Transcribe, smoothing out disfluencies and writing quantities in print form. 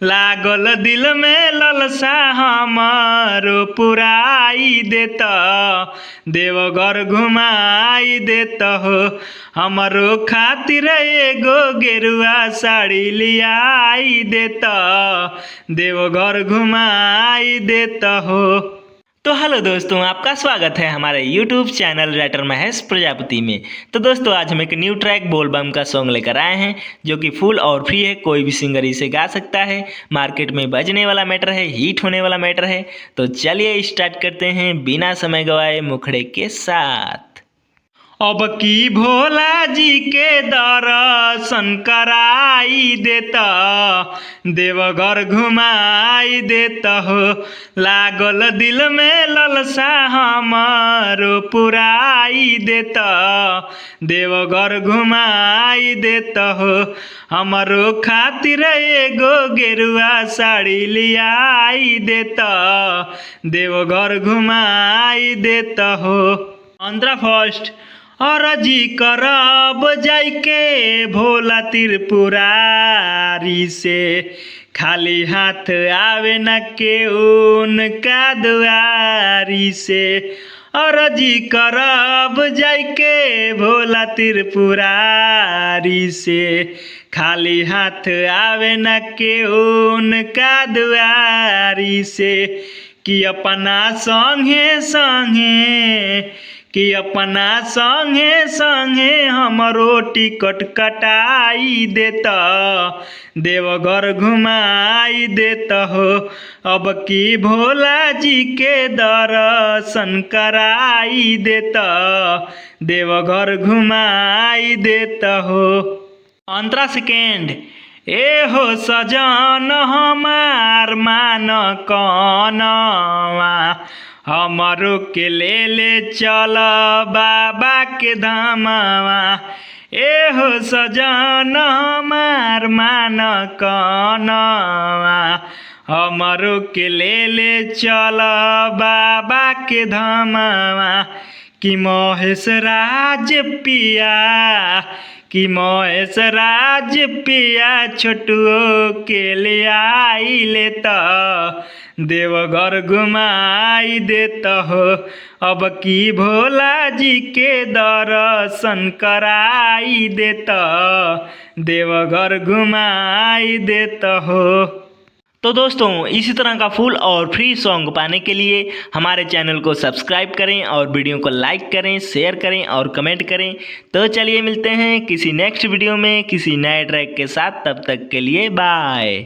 लागल दिल में ललसा हमारो पुराई देत, देवघर घुमाई देत हो। हमरो खातिर एगो गेरुआ साड़ी लियाई देत, देवघर घुमाई देत हो। तो हेलो दोस्तों, आपका स्वागत है हमारे YouTube channel writer Mahesh Prajapati में। तो दोस्तों, आज हम एक न्यू ट्रैक बोल बम का सॉन्ग लेकर आए हैं जो कि फुल और फ्री है। कोई भी सिंगर इसे गा सकता है। मार्केट में बजने वाला मैटर है, हिट होने वाला मैटर है। तो चलिए स्टार्ट करते हैं बिना समय गवाए मुखड़े के साथ। अब की भोला जी के दर्शन कराई देता, देवघर घुमाई देता हो। लागल दिल में ललसा हमारो पुराई देता, देवघर घुमाई देता हो। हमरो खातिर एगो गेरुआ साड़ी लियाई देता, देवघर घुमाई देता हो। आंध्रा फर्स्ट अरजी करब जाइके भोला त्रिपुरारी से, खाली हाथ आवे न केहू उनका दुआरी से। अरजी करब जाइके भोला त्रिपुरारी से, खाली हाथ आवे न केहू उनका दुआरी से। कि अपना संगे संगे हमरो टिकट कटाई देता, देवघर घुमाई देता हो। अब की भोला जी के दर्शन कराई देता, देवघर घुमाई देता हो। अंतरा सेकेंड ए हो सजन हमार मान कनवा, हमरो के ले चल बाबा के धामवा। ए हो सजन हमार मान कनवा, हमरो के ले चल बाबा के धामवा। कि महेश राज पिया छोटुओ के ले आई लेता, देवघर घुमाई देता हो। अब की भोला जी के दर्शन कराई देता, देवघर घुमाई देता हो। तो दोस्तों, इसी तरह का फुल और फ्री सॉन्ग पाने के लिए हमारे चैनल को सब्सक्राइब करें और वीडियो को लाइक करें, शेयर करें और कमेंट करें। तो चलिए मिलते हैं किसी नेक्स्ट वीडियो में किसी नए ट्रैक के साथ। तब तक के लिए बाय।